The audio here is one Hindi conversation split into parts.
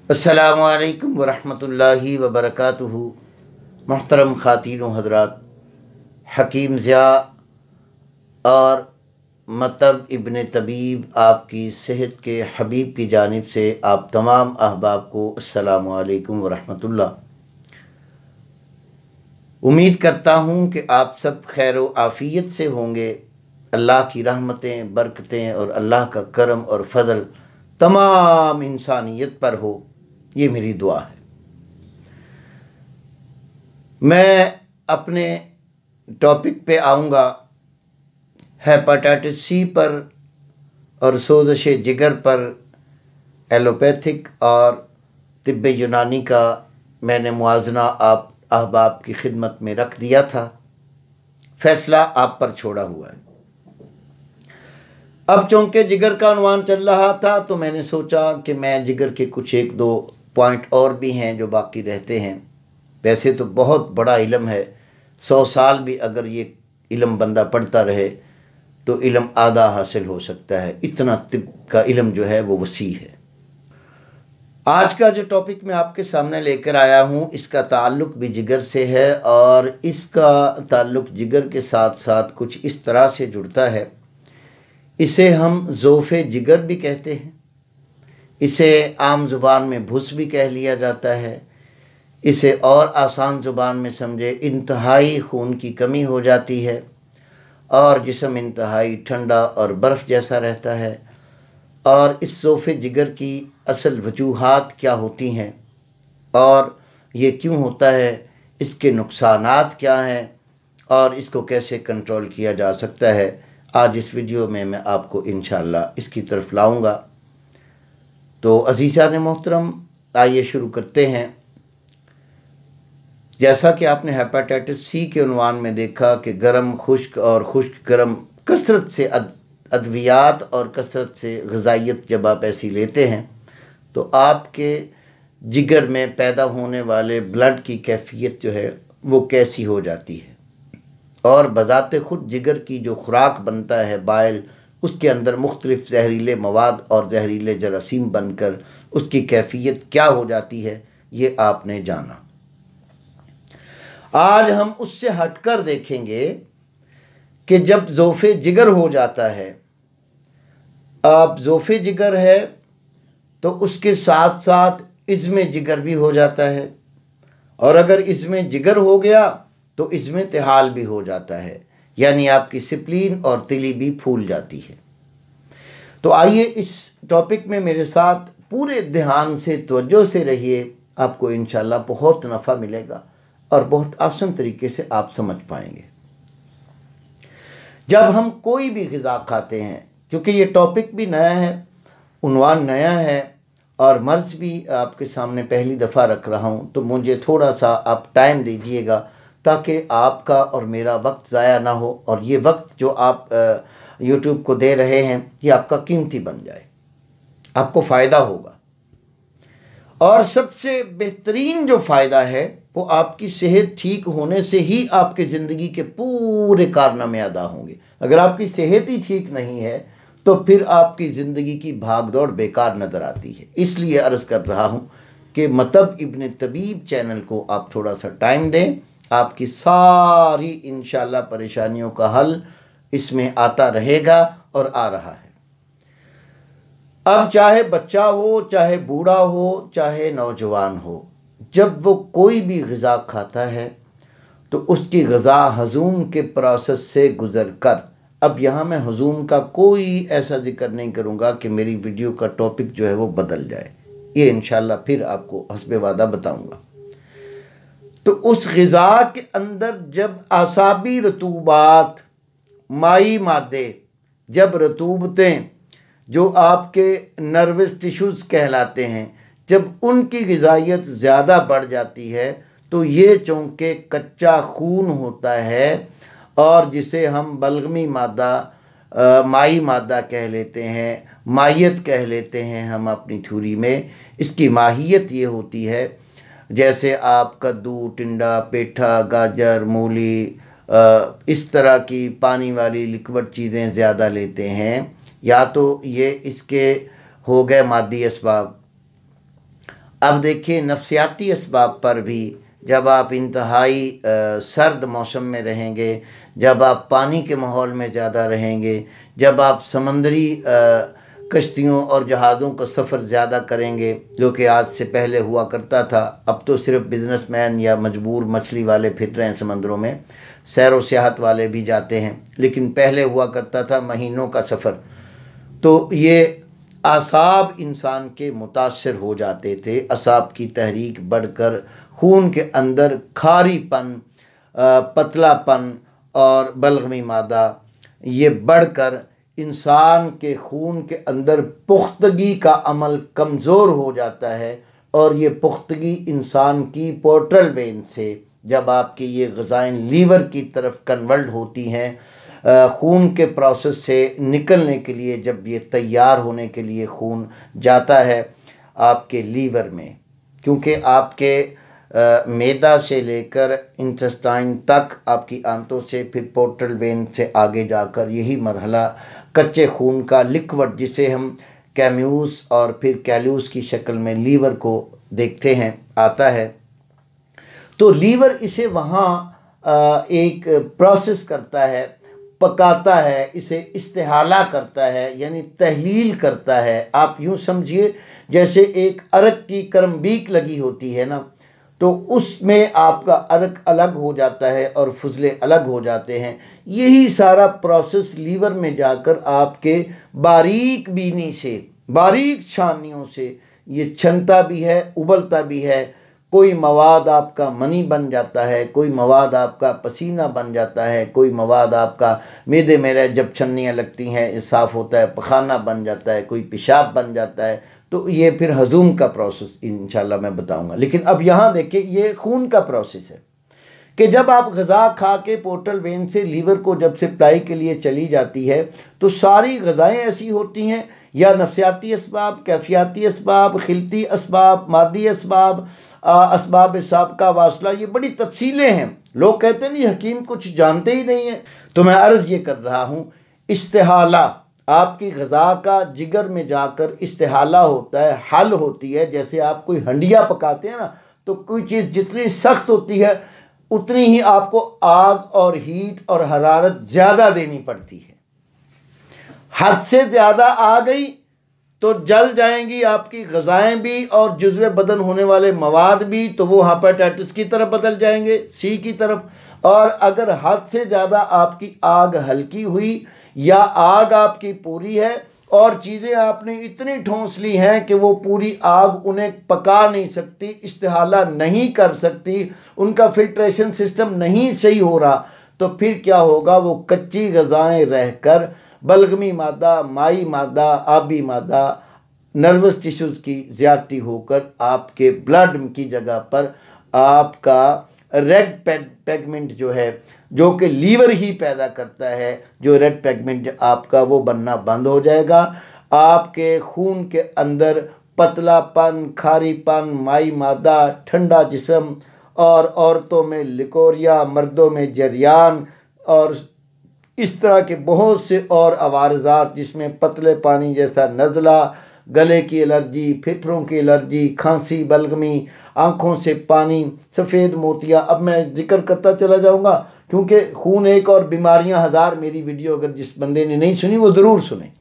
अस्सलामुअलैकुम वरहमतुल्लाहि वबरकातुहू। मोहतरम ख़ातीन व हज़रात, हकीम ज़िया और मतब इब्न तबीब आपकी सेहत के हबीब की जानिब से आप तमाम अहबाब को अस्सलामुअलैकुम वरहमतुल्लाह। उम्मीद करता हूँ कि आप सब खैर व आफ़ियत से होंगे। अल्लाह की रहमतें, बरकतें और अल्लाह का करम और फ़ज़ल तमाम इंसानियत पर हो, ये मेरी दुआ है। मैं अपने टॉपिक पे आऊँगा हेपेटाइटिस सी पर और सोज़श जिगर पर एलोपैथिक और तिब्बे यूनानी का मैंने मुआजना आप अहबाब की खिदमत में रख दिया था। फ़ैसला आप पर छोड़ा हुआ है। अब चूँकि जिगर का उन्वान चल रहा था तो मैंने सोचा कि मैं जिगर के कुछ एक दो पॉइंट और भी हैं जो बाकी रहते हैं। वैसे तो बहुत बड़ा इल्म है, 100 साल भी अगर ये इल्म बंदा पढ़ता रहे तो इल्म आधा हासिल हो सकता है। इतना तिब का इल्म जो है वो वसी है। आज का जो टॉपिक मैं आपके सामने लेकर आया हूँ इसका ताल्लुक़ भी जिगर से है और इसका ताल्लुक़ जिगर के साथ साथ कुछ इस तरह से जुड़ता है। इसे हम ज़ोफ़े जिगर भी कहते हैं, इसे आम ज़ुबान में भुस भी कह लिया जाता है। इसे और आसान ज़ुबान में समझे इंतहाई खून की कमी हो जाती है और जिस्म इंतहाई ठंडा और बर्फ़ जैसा रहता है। और इस ज़ोफ़े जिगर की असल वजूहात क्या होती हैं और ये क्यों होता है, इसके नुकसानात क्या हैं और इसको कैसे कंट्रोल किया जा सकता है, आज इस वीडियो में मैं आपको इंशाअल्लाह इसकी तरफ लाऊंगा। तो अज़ीज़ान मोहतरम, आइए शुरू करते हैं। जैसा कि आपने हेपेटाइटिस सी के उन्वान में देखा कि गर्म खुश्क और खुश्क गर्म, कसरत से अद्वियात और कसरत से ग़िज़ाइयत जब आप ऐसी लेते हैं तो आपके जिगर में पैदा होने वाले ब्लड की कैफियत जो है वो कैसी हो जाती है और बज़ाते ख़ुद जिगर की जो खुराक बनता है बाइल, उसके अंदर मुख्तलिफ़ जहरीले मवाद और जहरीले जरासीम बनकर उसकी कैफियत क्या हो जाती है, ये आपने जाना। आज हम उससे हटकर देखेंगे कि जब ज़ोफ़े जिगर हो जाता है, अब ज़ोफ़े जिगर है तो उसके साथ साथ इज़्मे जिगर भी हो जाता है और अगर इज़्मे जिगर हो गया तो इज़्मे तिहाल भी हो जाता है, यानी आपकी स्प्लीन और तिली भी फूल जाती है। तो आइए इस टॉपिक में मेरे साथ पूरे ध्यान से तवज्जो से रहिए, आपको इंशाअल्लाह बहुत नफ़ा मिलेगा और बहुत आसान तरीके से आप समझ पाएंगे। जब हम कोई भी ग़िज़ा खाते हैं, क्योंकि ये टॉपिक भी नया है, उन्वान नया है और मर्ज़ भी आपके सामने पहली दफ़ा रख रहा हूँ, तो मुझे थोड़ा सा आप टाइम दीजिएगा ताकि आपका और मेरा वक्त ज़ाया ना हो और ये वक्त जो आप यूट्यूब को दे रहे हैं ये आपका कीमती बन जाए, आपको फ़ायदा होगा। और सबसे बेहतरीन जो फ़ायदा है वो आपकी सेहत ठीक होने से ही आपके ज़िंदगी के पूरे कारनामे अदा होंगे। अगर आपकी सेहत ही ठीक नहीं है तो फिर आपकी ज़िंदगी की भागदौड़ बेकार नज़र आती है। इसलिए अर्ज़ कर रहा हूँ कि मतब इब्न तबीब चैनल को आप थोड़ा सा टाइम दें, आपकी सारी इंशाअल्लाह परेशानियों का हल इसमें आता रहेगा और आ रहा है। अब चाहे बच्चा हो, चाहे बूढ़ा हो, चाहे नौजवान हो, जब वो कोई भी ग़िज़ा खाता है तो उसकी ग़िज़ा हज़ूम के प्रोसेस से गुज़र कर, अब यहाँ मैं हज़ूम का कोई ऐसा ज़िक्र नहीं करूँगा कि मेरी वीडियो का टॉपिक जो है वो बदल जाए, ये इंशाअल्लाह फिर आपको हस्बे वादा बताऊँगा। तो उस ग़िज़ा के अंदर जब आसाबी रतूबात, माई मादे, जब रतूबतें जो आपके नर्वस टिश्यूज़ कहलाते हैं, जब उनकी ग़िज़ाइयत ज़्यादा बढ़ जाती है तो ये चूँकि कच्चा खून होता है और जिसे हम बलगमी मादा, माई मादा कह लेते हैं, माहियत कह लेते हैं हम अपनी थ्योरी में, इसकी माहियत ये होती है जैसे आप कद्दू, टिंडा, पेठा, गाजर, मूली, इस तरह की पानी वाली लिक्विड चीज़ें ज़्यादा लेते हैं, या तो ये इसके हो गए मादी असबाब। अब देखिए नफ्सियाती असबाब पर भी, जब आप इंतहाई सर्द मौसम में रहेंगे, जब आप पानी के माहौल में ज़्यादा रहेंगे, जब आप समंदरी कश्तियों और जहाज़ों का सफ़र ज़्यादा करेंगे, जो कि आज से पहले हुआ करता था, अब तो सिर्फ बिजनेसमैन या मजबूर मछली वाले फिर रहे हैं समंदरों में, सैर व सियाहत वाले भी जाते हैं, लेकिन पहले हुआ करता था महीनों का सफ़र। तो ये आसाब इंसान के मुतासर हो जाते थे, असाब की तहरीक बढ़कर खून के अंदर खारीपन, पतलापन और बलगमी मादा ये बढ़कर इंसान के खून के अंदर पुख्तगी का अमल कमज़ोर हो जाता है। और ये पुख्तगी इंसान की पोर्टल वेन से जब आपकी ये ग़िज़ाएँ लीवर की तरफ कन्वर्ट होती हैं, खून के प्रोसेस से निकलने के लिए, जब ये तैयार होने के लिए खून जाता है आपके लीवर में, क्योंकि आपके मैदा से लेकर इंटेस्टाइन तक, आपकी आंतों से, फिर पोर्टल वेन से आगे जाकर यही मरहला कच्चे खून का लिक्विड, जिसे हम कैम्यूस और फिर कैल्यूस की शक्ल में लीवर को देखते हैं, आता है। तो लीवर इसे वहाँ एक प्रोसेस करता है, पकाता है, इसे इस्तेहाला करता है, यानी तहलील करता है। आप यूँ समझिए जैसे एक अरक की करम्बीक लगी होती है ना, तो उसमें आपका अरक अलग हो जाता है और फुजले अलग हो जाते हैं। यही सारा प्रोसेस लीवर में जाकर आपके बारीक बीनी से, बारीक छानियों से ये छनता भी है, उबलता भी है। कोई मवाद आपका मनी बन जाता है, कोई मवाद आपका पसीना बन जाता है, कोई मवाद आपका मैदे में जब छन्नियाँ लगती हैं साफ़ होता है, पखाना बन जाता है, कोई पेशाब बन जाता है। तो ये फिर हजूम का प्रोसेस इंशाल्लाह मैं बताऊंगा। लेकिन अब यहाँ देखिए ये खून का प्रोसेस है कि जब आप ग़िज़ा खा के पोर्टल वेन से लीवर को जब सप्लाई के लिए चली जाती है, तो सारी ग़िज़ाएँ ऐसी होती हैं, या नफ्सियाती असबाब, कैफियाती असबाब, खिलती असबाब, मादी असबाब, असबाब साबका वासला, ये बड़ी तफसीलें हैं। लोग कहते नहीं हकीम कुछ जानते ही नहीं हैं। तो मैं अर्ज़ ये कर रहा हूँ, इस्तेहाला आपकी ग़िज़ा का जिगर में जाकर इस्तेहाला होता है, हल होती है। जैसे आप कोई हंडिया पकाते हैं ना, तो कोई चीज़ जितनी सख्त होती है उतनी ही आपको आग और हीट और हरारत ज़्यादा देनी पड़ती है। हद से ज़्यादा आ गई तो जल जाएंगी आपकी ग़िज़ाएँ भी और जुज़्वे बदन होने वाले मवाद भी, तो वो हेपेटाइटिस की तरफ बदल जाएंगे, सी की तरफ। और अगर हद से ज़्यादा आपकी आग हल्की हुई या आग आपकी पूरी है और चीज़ें आपने इतनी ठोंस ली हैं कि वो पूरी आग उन्हें पका नहीं सकती, इस्तेहाला नहीं कर सकती, उनका फिल्ट्रेशन सिस्टम नहीं सही हो रहा, तो फिर क्या होगा, वो कच्ची ग़िज़ाएँ रहकर बलगमी मादा, माई मादा, आबी मादा, नर्वस टिश्यूज़ की ज़्यादती होकर आपके ब्लड की जगह पर आपका रेड पिगमेंट जो है, जो कि लीवर ही पैदा करता है, जो रेड पिगमेंट आपका वो बनना बंद हो जाएगा। आपके खून के अंदर पतलापन, खारीपन, माई मादा, ठंडा जिस्म, और औरतों में लिकोरिया, मर्दों में जरियान, और इस तरह के बहुत से और अवारजात, जिसमें पतले पानी जैसा नज़ला, गले की एलर्जी, फेफड़ों की एलर्जी, खांसी, बलगमी, आँखों से पानी, सफ़ेद मोतिया। अब मैं जिक्र करता चला जाऊँगा, क्योंकि खून एक और बीमारियाँ हज़ार, मेरी वीडियो अगर जिस बंदे ने नहीं सुनी वो ज़रूर सुने,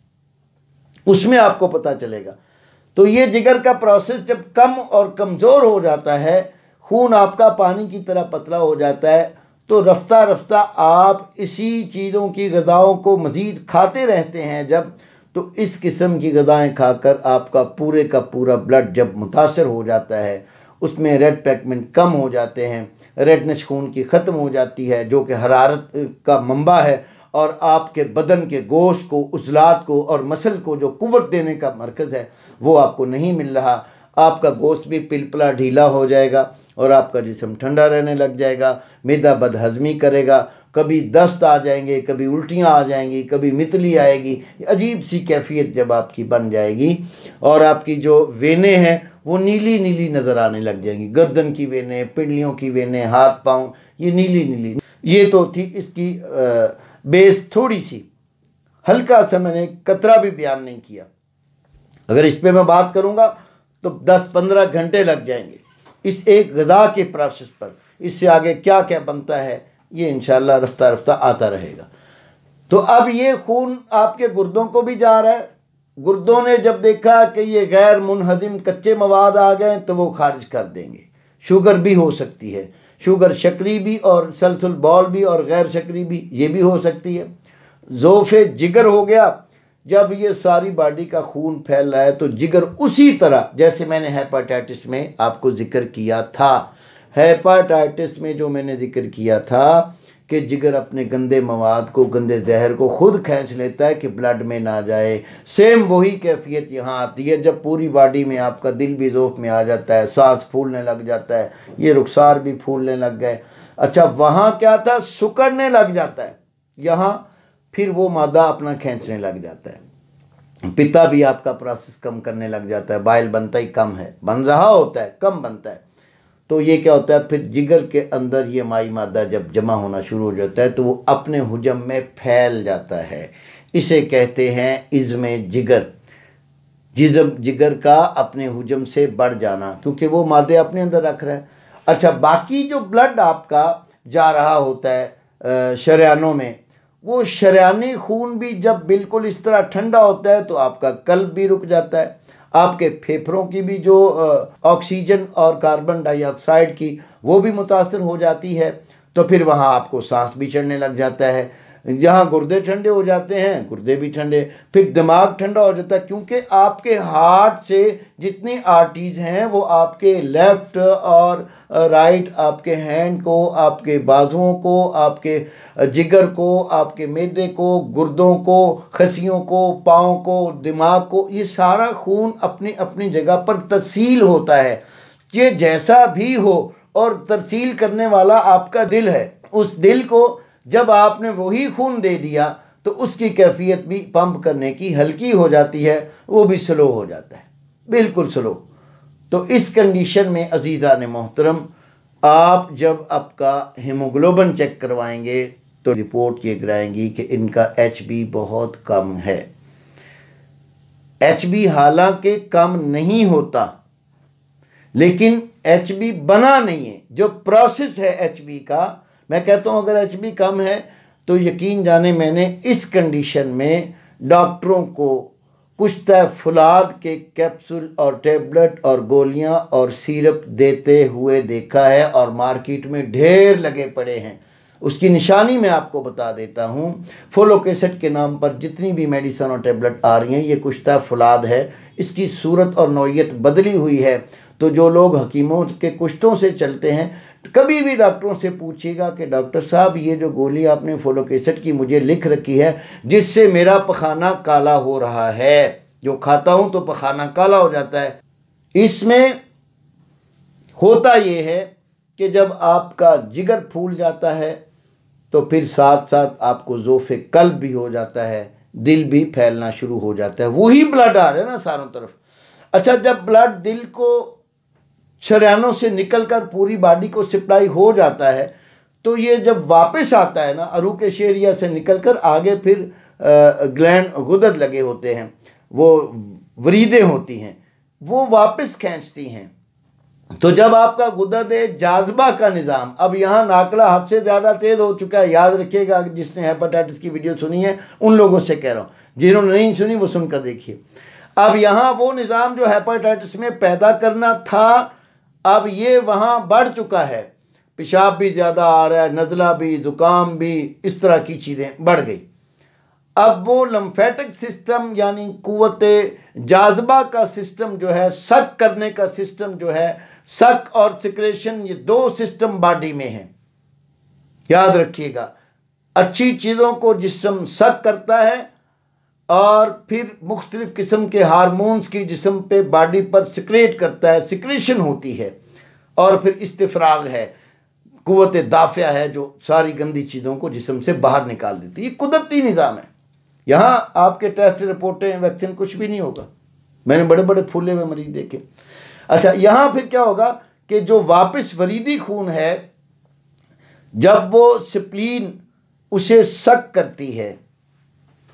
उसमें आपको पता चलेगा। तो ये जिगर का प्रोसेस जब कम और कमज़ोर हो जाता है, खून आपका पानी की तरह पतला हो जाता है, तो रफ्ता रफ्ता आप इसी चीज़ों की ग़िज़ाओं को मज़ीद खाते रहते हैं जब, तो इस किस्म की ग़िज़ाएँ खाकर आपका पूरे का पूरा ब्लड जब मुतासर हो जाता है, उसमें रेड पिगमेंट कम हो जाते हैं, रेडनेस खून की ख़त्म हो जाती है, जो कि हरारत का मंबा है, और आपके बदन के गोश्त को, उज़लात को और मसल को जो कुव्वत देने का मरकज़ है वो आपको नहीं मिल रहा। आपका गोश्त भी पिलपला ढीला हो जाएगा और आपका जिस्म ठंडा रहने लग जाएगा, मैदा बदहज़मी करेगा, कभी दस्त आ जाएंगे, कभी उल्टियाँ आ जाएंगी, कभी मितली आएगी, अजीब सी कैफियत जब आपकी बन जाएगी, और आपकी जो वेनें हैं वो नीली नीली नज़र आने लग जाएंगी, गर्दन की वेनें, पिंडलियों की वेनें, हाथ पाँव ये नीली नीली। ये तो थी इसकी बेस, थोड़ी सी हल्का सा मैंने कतरा भी बयान नहीं किया। अगर इस पर मैं बात करूँगा तो 10-15 घंटे लग जाएंगे इस एक ग़िज़ा के प्रोसेस पर। इससे आगे क्या क्या बनता है ये इंशाअल्लाह रफ्ता रफ्ता आता रहेगा। तो अब ये खून आपके गुर्दों को भी जा रहा है। गुर्दों ने जब देखा कि ये गैर मुनहदिम कच्चे मवाद आ गए तो वो खारिज कर देंगे। शुगर भी हो सकती है, शुगर शकरी भी और सल्सल बॉल भी और गैर शकरी भी, ये भी हो सकती है। ज़ोफ़े जिगर हो गया, जब ये सारी बॉडी का खून फैल रहा है तो जिगर उसी तरह जैसे मैंने हेपाटाइटिस में आपको जिक्र किया था, हेपाटाइटिस में जो मैंने जिक्र किया था कि जिगर अपने गंदे मवाद को, गंदे जहर को खुद खींच लेता है कि ब्लड में ना जाए। सेम वही कैफियत यहाँ आती है जब पूरी बॉडी में आपका दिल भी ज़ोफ़ में आ जाता है, सांस फूलने लग जाता है, ये रुखसार भी फूलने लग गए। अच्छा, वहाँ क्या था, सुकड़ने लग जाता है, यहाँ फिर वो मादा अपना खींचने लग जाता है। पिता भी आपका प्रोसेस कम करने लग जाता है, बाइल बनता ही कम है, बन रहा होता है कम बनता है। तो ये क्या होता है, फिर जिगर के अंदर ये माई मादा जब जमा होना शुरू हो जाता है तो वो अपने हुजम में फैल जाता है। इसे कहते हैं इज़्मे जिगर, जिगर का अपने हुजम से बढ़ जाना, क्योंकि वो मादे अपने अंदर रख रहा है। अच्छा, बाकी जो ब्लड आपका जा रहा होता है शरियानों में, वो शरियानी खून भी जब बिल्कुल इस तरह ठंडा होता है तो आपका कल्ब भी रुक जाता है, आपके फेफड़ों की भी जो ऑक्सीजन और कार्बन डाइऑक्साइड की वो भी मुतासर हो जाती है। तो फिर वहाँ आपको सांस भी चढ़ने लग जाता है। जहाँ गुर्दे ठंडे हो जाते हैं, गुर्दे भी ठंडे, फिर दिमाग ठंडा हो जाता है, क्योंकि आपके हार्ट से जितनी आर्टरीज हैं वो आपके लेफ़्ट और राइट, आपके हैंड को, आपके बाजुओं को, आपके जिगर को, आपके मैदे को, गुर्दों को, खसियों को, पाँव को, दिमाग को, ये सारा खून अपनी अपनी जगह पर तरसील होता है। ये जैसा भी हो, और तरसील करने वाला आपका दिल है। उस दिल को जब आपने वही खून दे दिया तो उसकी कैफियत भी पंप करने की हल्की हो जाती है, वो भी स्लो हो जाता है, बिल्कुल स्लो। तो इस कंडीशन में अजीज़ा ने मोहतरम, आप जब आपका हीमोग्लोबिन चेक करवाएंगे तो रिपोर्ट ये कराएंगी कि इनका HB बहुत कम है। HB हालांकि कम नहीं होता, लेकिन HB बना नहीं है। जो प्रोसेस है HB का, मैं कहता हूँ अगर HB कम है तो यकीन जाने मैंने इस कंडीशन में डॉक्टरों को कुछ फुलाद के कैप्सूल और टेबलेट और गोलियां और सिरप देते हुए देखा है, और मार्केट में ढेर लगे पड़े हैं। उसकी निशानी मैं आपको बता देता हूँ। फोलिक एसिड के नाम पर जितनी भी मेडिसिन और टेबलेट आ रही हैं, ये कुछ फुलाद है। इसकी सूरत और नौइयत बदली हुई है। तो जो लोग हकीमों के कुश्तों से चलते हैं, कभी भी डॉक्टरों से पूछिएगा कि डॉक्टर साहब ये जो गोली आपने फोलिक एसिड की मुझे लिख रखी है, जिससे मेरा पखाना काला हो रहा है, जो खाता हूँ तो पखाना काला हो जाता है, इसमें होता ये है कि जब आपका जिगर फूल जाता है तो फिर साथ साथ आपको ज़ोफ़े कल्ब भी हो जाता है, दिल भी फैलना शुरू हो जाता है। वही ब्लड आ रहा है ना चारों तरफ। अच्छा, जब ब्लड दिल को शरियानों से निकलकर पूरी बॉडी को सप्लाई हो जाता है तो ये जब वापस आता है ना, अरूक एरिया से निकलकर आगे फिर ग्लैंड गुदद लगे होते हैं, वो वरीदें होती हैं, वो वापस खींचती हैं। तो जब आपका गुदद जाज़बा का निज़ाम, अब यहाँ नाकला हद से ज़्यादा तेज़ हो चुका है। याद रखिएगा, जिसने हेपाटाइटिस की वीडियो सुनी है उन लोगों से कह रहा हूँ, जिन्होंने नहीं सुनी वो सुनकर देखिए। अब यहाँ वो निज़ाम जो हेपाटाइटिस में पैदा करना था, अब ये वहाँ बढ़ चुका है। पेशाब भी ज़्यादा आ रहा है, नज़ला भी, ज़ुकाम भी, इस तरह की चीज़ें बढ़ गई। अब वो लम्फेटिक सिस्टम यानी कुव्वत जाज़बा का सिस्टम जो है, सक करने का सिस्टम जो है, सक और सिक्रेशन, ये दो सिस्टम बॉडी में हैं। याद रखिएगा, अच्छी चीज़ों को जिस्म सक करता है और फिर मुख्तलिफ़ किस्म के हार्मोन्स की जिस्म पे बॉडी पर सिक्रेट करता है, सिक्रेशन होती है, और फिर इस्तिफ्राग है, कुव्वत दाफ़िया है जो सारी गंदी चीज़ों को जिस्म से बाहर निकाल देती है। ये कुदरती निज़ाम है। यहाँ आपके टेस्ट रिपोर्टें, वैक्सीन कुछ भी नहीं होगा। मैंने बड़े बड़े फूले हुए मरीज देखे। अच्छा, यहाँ फिर क्या होगा कि जो वापस वरीदी खून है, जब वो स्प्लीन उसे सक करती है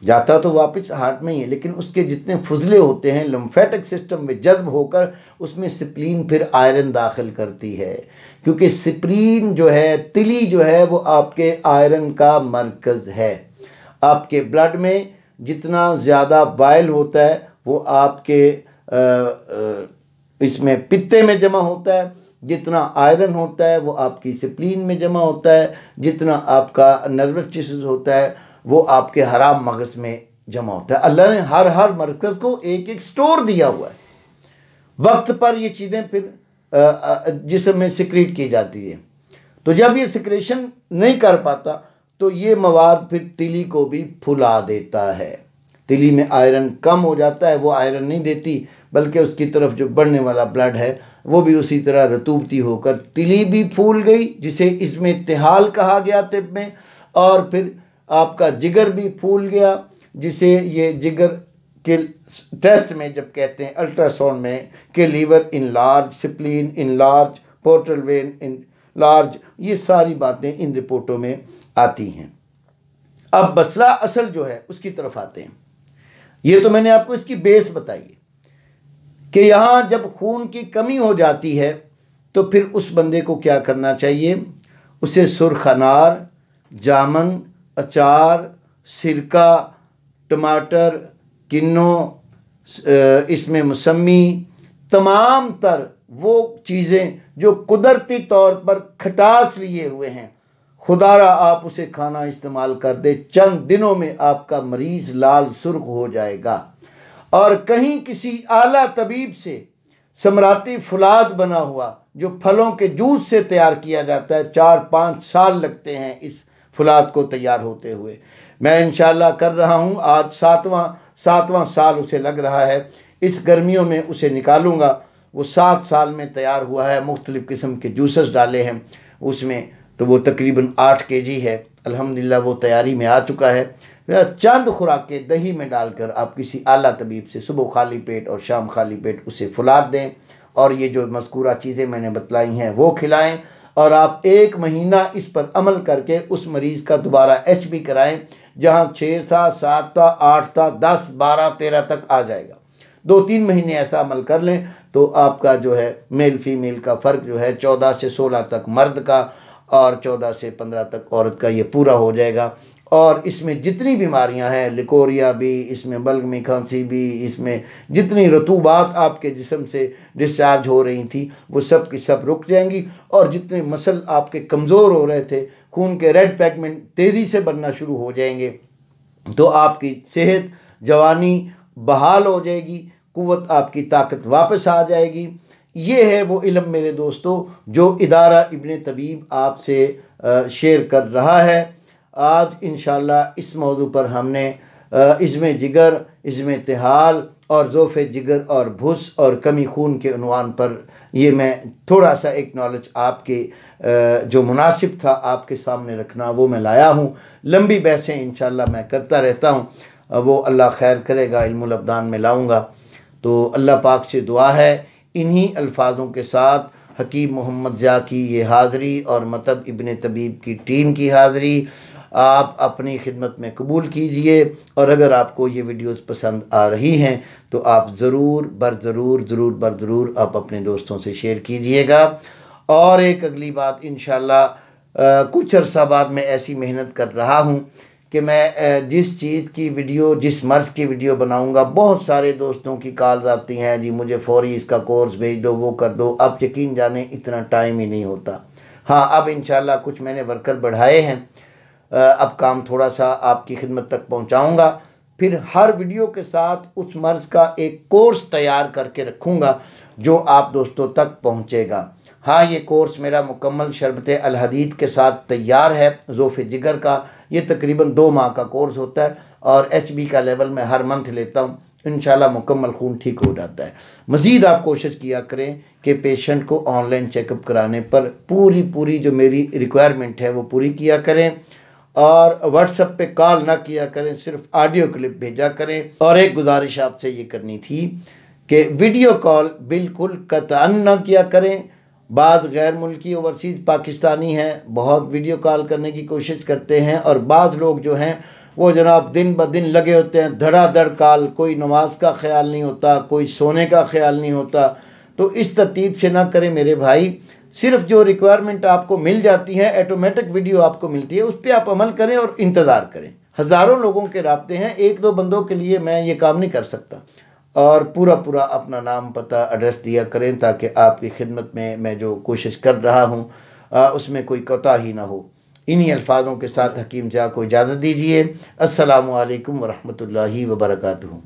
जाता तो वापस हार्ट में ही है, लेकिन उसके जितने फुजले होते हैं लिम्फेटिक सिस्टम में जज्ब होकर उसमें स्प्लीन फिर आयरन दाखिल करती है, क्योंकि स्प्लीन जो है, तिली जो है, वो आपके आयरन का मरकज़ है। आपके ब्लड में जितना ज़्यादा बाइल होता है वो आपके इसमें पित्ते में जमा होता है, जितना आयरन होता है वो आपकी स्प्लीन में जमा होता है, जितना आपका नर्वस टिश्यूज होता है वो आपके हराम मगज़ में जमा होता है। अल्लाह ने हर मरकज़ को एक एक स्टोर दिया हुआ है। वक्त पर ये चीज़ें फिर जिस्म में सिक्रीट की जाती है। तो जब ये सिक्रेशन नहीं कर पाता तो ये मवाद फिर तिली को भी फुला देता है। तिली में आयरन कम हो जाता है, वो आयरन नहीं देती, बल्कि उसकी तरफ जो बढ़ने वाला ब्लड है वो भी उसी तरह रतूबती होकर तिली भी फूल गई, जिसे इसमें इत्तिहाल कहा गया तिब में। और फिर आपका जिगर भी फूल गया, जिसे ये जिगर के टेस्ट में जब कहते हैं अल्ट्रासाउंड में कि liver enlarged, spleen enlarged, portal vein enlarged, ये सारी बातें इन रिपोर्टों में आती हैं। अब मसला असल जो है उसकी तरफ आते हैं। ये तो मैंने आपको इसकी बेस बताई है कि यहाँ जब खून की कमी हो जाती है तो फिर उस बंदे को क्या करना चाहिए। उसे सुर्ख अनार, जामन, अचार, सिरका, टमाटर, किन्नो, इसमें मौसमी, तमाम तर वो चीज़ें जो कुदरती तौर पर खटास लिए हुए हैं, खुदारा आप उसे खाना इस्तेमाल कर दे, चंद दिनों में आपका मरीज़ लाल सुर्ख हो जाएगा। और कहीं किसी आला तबीब से समराती फुलाद बना हुआ जो फलों के जूस से तैयार किया जाता है, 4-5 साल लगते हैं इस फुलाद को तैयार होते हुए। मैं इंशाल्लाह कर रहा हूँ, आज सातवां साल उसे लग रहा है। इस गर्मियों में उसे निकालूंगा। वो 7 साल में तैयार हुआ है, मुख्तलिफ़ किस्म के जूसेस डाले हैं उसमें, तो वो तकरीबन 8 kg है। अल्हम्दुलिल्लाह वो तैयारी में आ चुका है। चंद खुराकें दही में डालकर आप किसी आला तबीब से सुबह खाली पेट और शाम खाली पेट उसे फुलाद दें, और ये जो मज़कूरा चीज़ें मैंने बतलाई हैं वो खिलाएं, और आप 1 महीना इस पर अमल करके उस मरीज़ का दोबारा HB कराएं। जहाँ 6 था, 7 था, 8 था, 10, 12, 13 तक आ जाएगा। 2-3 महीने ऐसा अमल कर लें तो आपका जो है मेल फीमेल का फ़र्क जो है 14 से 16 तक मर्द का और 14 से 15 तक औरत का, ये पूरा हो जाएगा। और इसमें जितनी बीमारियां हैं, लिकोरिया भी, इसमें बलगमी खांसी भी, इसमें जितनी रतूबात आपके जिस्म से डिस्चार्ज हो रही थी वो सब की सब रुक जाएंगी। और जितने मसल आपके कमज़ोर हो रहे थे, खून के रेड पिगमेंट तेज़ी से बनना शुरू हो जाएंगे, तो आपकी सेहत, जवानी बहाल हो जाएगी, कुव्वत, आपकी ताकत वापस आ जाएगी। ये है वो इल्म मेरे दोस्तों जो इदारा इब्ने तबीब आपसे शेयर कर रहा है। आज इंशाल्लाह इस मौजू पर हमने इज़्मे जिगर, इज़्मे इत्तिहाल और ज़ोफ़े जिगर और भुस और कमी खून के उन्वान पर ये मैं थोड़ा सा एक नॉलेज आपके जो मुनासिब था आपके सामने रखना वो मैं लाया हूँ। लंबी बहसें इंशाल्लाह मैं करता रहता हूँ, वो अल्लाह खैर करेगा, इल्मुल अब्दान में लाऊँगा। तो अल्लाह पाक से दुआ है इन्हीं अल्फाजों के साथ हकीम मोहम्मद ज़िया की ये हाज़री और मतलब इब्ने तबीब की टीम की हाज़री आप अपनी खिदमत में कबूल कीजिए। और अगर आपको ये वीडियोस पसंद आ रही हैं तो आप ज़रूर आप अपने दोस्तों से शेयर कीजिएगा। और एक अगली बात, इंशाल्लाह कुछ अरसा बाद मैं ऐसी मेहनत कर रहा हूँ कि मैं जिस चीज़ की वीडियो, जिस मर्ज़ की वीडियो बनाऊँगा, बहुत सारे दोस्तों की कॉल्स आती हैं, जी मुझे फ़ौरी इसका कोर्स भेज दो, वो कर दो। अब यकीन जाने इतना टाइम ही नहीं होता। हाँ, अब इंशाल्लाह कुछ मैंने वर्कर बढ़ाए हैं, अब काम थोड़ा सा आपकी खिदमत तक पहुंचाऊंगा। फिर हर वीडियो के साथ उस मर्ज़ का एक कोर्स तैयार करके रखूंगा जो आप दोस्तों तक पहुंचेगा। हाँ, ये कोर्स मेरा मुकम्मल शरबत अल हदीद के साथ तैयार है, ज़ोफ़े जिगर का। ये तकरीबन 2 माह का कोर्स होता है और HB का लेवल मैं हर मंथ लेता हूँ। इंशाल्लाह मुकम्मल खून ठीक हो जाता है। मज़ीद आप कोशिश किया करें कि पेशेंट को ऑनलाइन चेकअप कराने पर पूरी जो मेरी रिक्वायरमेंट है वो पूरी किया करें, और व्हाट्सएप पे कॉल ना किया करें, सिर्फ ऑडियो क्लिप भेजा करें। और एक गुजारिश आपसे ये करनी थी कि वीडियो कॉल बिल्कुल कतअन ना किया करें। बाद गैर मुल्की ओवरसीज़ पाकिस्तानी हैं, बहुत वीडियो कॉल करने की कोशिश करते हैं, और बाद लोग जो हैं वो जनाब दिन ब दिन लगे होते हैं धड़ाधड़ काल, कोई नमाज का ख्याल नहीं होता, कोई सोने का ख्याल नहीं होता। तो इस तरतीब से ना करें मेरे भाई। सिर्फ जो रिक्वायरमेंट आपको मिल जाती है, ऑटोमेटिक वीडियो आपको मिलती है, उस पर आप अमल करें और इंतज़ार करें। हज़ारों लोगों के राब्ते हैं, एक दो बंदों के लिए मैं ये काम नहीं कर सकता। और पूरा पूरा अपना नाम पता एड्रेस दिया करें ताकि आपकी खिदमत में मैं जो कोशिश कर रहा हूँ उसमें कोई कोताही ना हो। इन्हीं अल्फाजों के साथ हकीम जा को इजाज़त दीजिए। अस्सलामु अलैकुम वरहमतुल्लाहि वबरकातुहू।